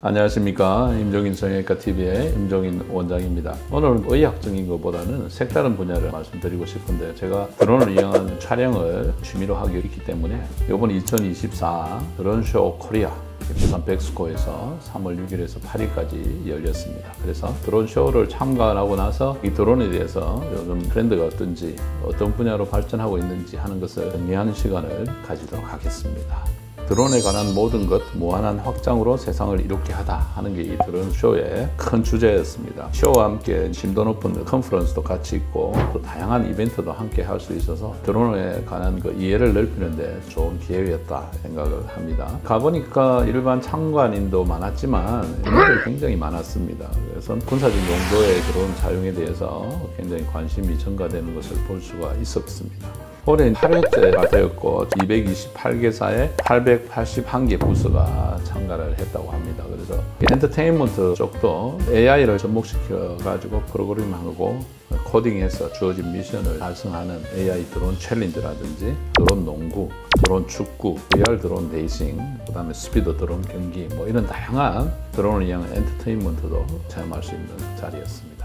안녕하십니까. 임종인 성형외과TV의 임종인 원장입니다. 오늘은 의학적인 것보다는 색다른 분야를 말씀드리고 싶은데, 제가 드론을 이용한 촬영을 취미로 하고 있기 때문에 이번 2024 드론쇼 코리아 부산 백스코에서 3월 6일에서 8일까지 열렸습니다. 그래서 드론쇼를 참가하고 나서 이 드론에 대해서 요즘 트렌드가 어떤지, 어떤 분야로 발전하고 있는지 하는 것을 정리하는 시간을 가지도록 하겠습니다. 드론에 관한 모든 것 무한한 확장으로 세상을 이롭게 하다 하는 게 이 드론 쇼의 큰 주제였습니다. 쇼와 함께 심도 높은 컨퍼런스도 같이 있고, 또 다양한 이벤트도 함께 할 수 있어서 드론에 관한 그 이해를 넓히는데 좋은 기회였다 생각을 합니다. 가보니까 일반 참관인도 많았지만 인물이 굉장히 많았습니다. 그래서 군사적 용도의 드론 사용에 대해서 굉장히 관심이 증가되는 것을 볼 수가 있었습니다. 올해는 8회째가 되었고 228개사에 881개 부서가 참가를 했다고 합니다. 그래서 엔터테인먼트 쪽도 AI를 접목시켜 가지고 프로그램하고 코딩해서 주어진 미션을 달성하는 AI 드론 챌린지라든지 드론 농구, 드론 축구, VR 드론 레이싱, 그 다음에 스피드 드론 경기, 뭐 이런 다양한 드론을 이용한 엔터테인먼트도 체험할 수 있는 자리였습니다.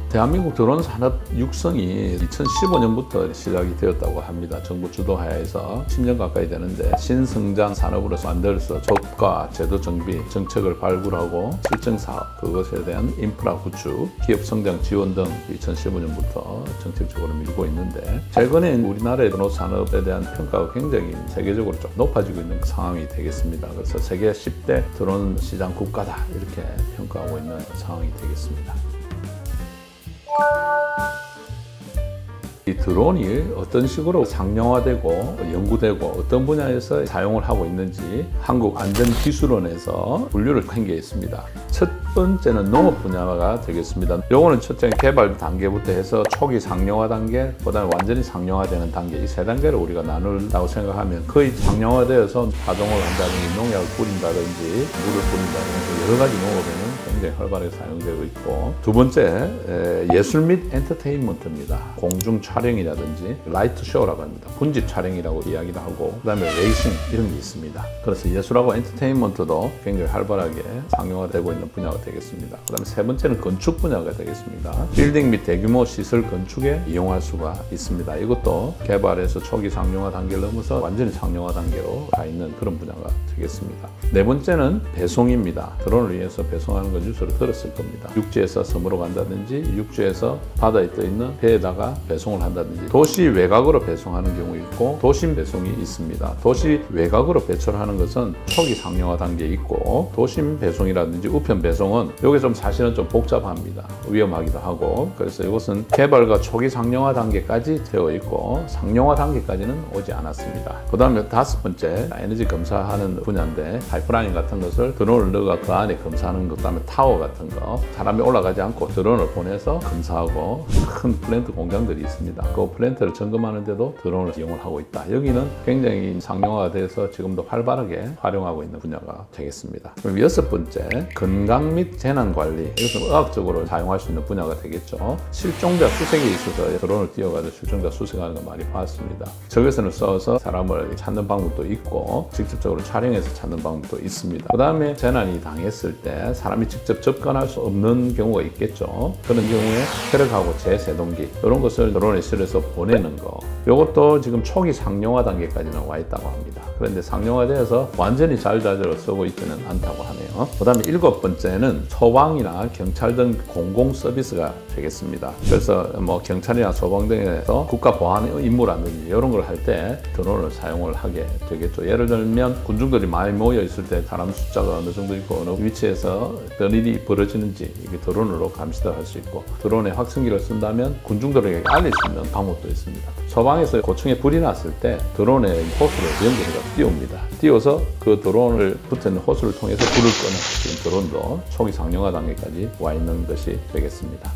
대한민국 드론 산업 육성이 2015년부터 시작이 되었다고 합니다. 정부 주도하에서 10년 가까이 되는데, 신성장 산업으로서 만들어서 조과, 제도 정비, 정책을 발굴하고 실증 사업, 그것에 대한 인프라 구축, 기업 성장 지원 등 2015년부터 정책적으로 밀고 있는데, 최근에 우리나라의 드론 산업에 대한 평가가 굉장히 세계적으로 좀 높아지고 있는 상황이 되겠습니다. 그래서 세계 10대 드론 시장 국가다 이렇게 평가하고 있는 상황이 되겠습니다. 이 드론이 어떤 식으로 상용화되고 연구되고 어떤 분야에서 사용을 하고 있는지 한국안전기술원에서 분류를 한 게 있습니다. 첫 번째는 농업 분야가 되겠습니다. 요거는 첫째 개발 단계부터 해서 초기 상용화 단계, 그다음에 완전히 상용화되는 단계, 이 세 단계를 우리가 나눈다고 생각하면, 거의 상용화되어서 파종을 한다든지 농약을 뿌린다든지 물을 뿌린다든지 여러 가지 농업에는 굉장히 활발하게 사용되고 있고, 두 번째 예술 및 엔터테인먼트입니다. 공중 촬영이라든지 라이트 쇼라고 합니다. 분집 촬영이라고 이야기를 하고, 그 다음에 레이싱 이런 게 있습니다. 그래서 예술하고 엔터테인먼트도 굉장히 활발하게 상용화되고 있는 분야가 되겠습니다. 그 다음에 세 번째는 건축 분야가 되겠습니다. 빌딩 및 대규모 시설 건축에 이용할 수가 있습니다. 이것도 개발에서 초기 상용화 단계를 넘어서 완전히 상용화 단계로 가 있는 그런 분야가 되겠습니다. 네 번째는 배송입니다. 드론을 위해서 배송하는 건 뉴스를 들었을 겁니다. 육지에서 섬으로 간다든지, 육지에서 바다에 떠 있는 배에다가 배송을 한다든지, 도시 외곽으로 배송하는 경우 있고 도심 배송이 있습니다. 도시 외곽으로 배출을 하는 것은 초기 상용화 단계에 있고, 도심 배송이라든지 우편 배송은 여기 좀 사실은 좀 복잡합니다. 위험하기도 하고, 그래서 이것은 개발과 초기 상용화 단계까지 되어 있고 상용화 단계까지는 오지 않았습니다. 그 다음에 다섯 번째 에너지 검사하는 분야인데, 파이프라인 같은 것을 드론을 넣어서 그 안에 검사하는 것, 그다음에 타워 같은 거 사람이 올라가지 않고 드론을 보내서 검사하고, 큰 플랜트 공장들이 있습니다. 그 플랜트를 점검하는데도 드론을 이용을 하고 있다. 여기는 굉장히 상용화가 돼서 지금도 활발하게 활용하고 있는 분야가 되겠습니다. 그럼 여섯 번째, 건강 및 재난관리. 이것은 의학적으로 사용할 수 있는 분야가 되겠죠. 실종자 수색에 있어서 드론을 띄워가지고 실종자 수색하는 거 많이 봤습니다. 적외선을 써서 사람을 찾는 방법도 있고, 직접적으로 촬영해서 찾는 방법도 있습니다. 그 다음에 재난이 당했을 때 사람이 직접 접근할 수 없는 경우가 있겠죠. 그런 경우에 혈액하고 제세동기 이런 것을 드론에 실어서 보내는 거, 이것도 지금 초기 상용화 단계까지는 와 있다고 합니다. 그런데 상용화되어서 완전히 자유자재로 쓰고 있지는 않다고 하네요. 그 다음에 일곱 번째는 소방이나 경찰 등 공공 서비스가 되겠습니다. 그래서 뭐 경찰이나 소방 등에서 국가 보안 임무라든지 이런 걸 할 때 드론을 사용을 하게 되겠죠. 예를 들면 군중들이 많이 모여 있을 때 사람 숫자가 어느 정도 있고 어느 위치에서 어떤 일이 벌어지는지 이게 드론으로 감시도 할 수 있고, 드론에 확성기를 쓴다면 군중들에게 알릴 수 있는 방법도 있습니다. 소방에서 고층에 불이 났을 때 드론에 호스를 연결해서 띄웁니다. 띄워서 그 드론을 붙어있는 호스를 통해서 불을 끄는, 지금 드론도 초기 상용화 단계까지 와 있는 것이 되겠습니다.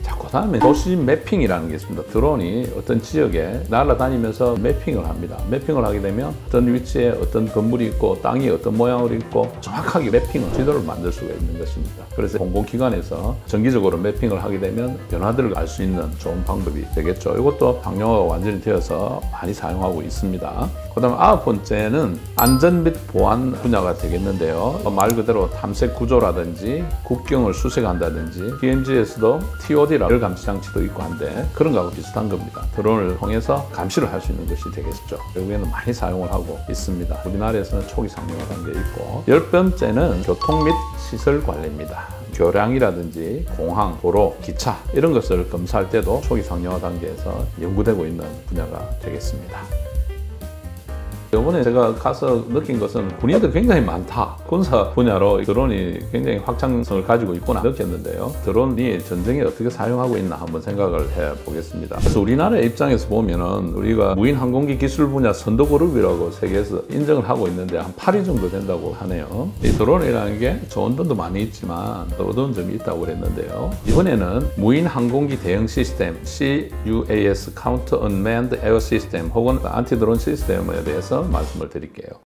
자, 그 다음에 도시 매핑이라는 게 있습니다. 드론이 어떤 지역에 날아다니면서 매핑을 합니다. 매핑을 하게 되면 어떤 위치에 어떤 건물이 있고 땅이 어떤 모양으로 있고 정확하게 매핑을 지도를 만들 수가 있는 것입니다. 그래서 공공기관에서 정기적으로 매핑을 하게 되면 변화들을 알 수 있는 좋은 방법이 되겠죠. 이것도 상용화가 완전히 되어서 많이 사용하고 있습니다. 그 다음 9번째는 안전 및 보안 분야가 되겠는데요. 말 그대로 탐색 구조라든지 국경을 수색한다든지 DMZ에서도 TOD라 열감시 장치도 있고 한데 그런 거하고 비슷한 겁니다. 드론을 통해서 감시를 할 수 있는 것이 되겠죠. 여기에는 많이 사용을 하고 있습니다. 우리나라에서는 초기 상용화 단계에 있고 10번째는 교통 및 시설 관리입니다. 교량이라든지 공항, 도로, 기차 이런 것을 검사할 때도 초기 상용화 단계에서 연구되고 있는 분야가 되겠습니다. 이번에 제가 가서 느낀 것은 군인들 굉장히 많다. 군사 분야로 드론이 굉장히 확장성을 가지고 있구나 느꼈는데요. 드론이 전쟁에 어떻게 사용하고 있나 한번 생각을 해보겠습니다. 그래서 우리나라의 입장에서 보면은 우리가 무인 항공기 기술 분야 선도그룹이라고 세계에서 인정을 하고 있는데 한 8위 정도 된다고 하네요. 이 드론이라는 게 좋은 점도 많이 있지만 또 어두운 점이 있다고 그랬는데요. 이번에는 무인 항공기 대응 시스템 CUAS (Counter Unmanned Air System) 혹은 안티 드론 시스템에 대해서 말씀을 드릴게요.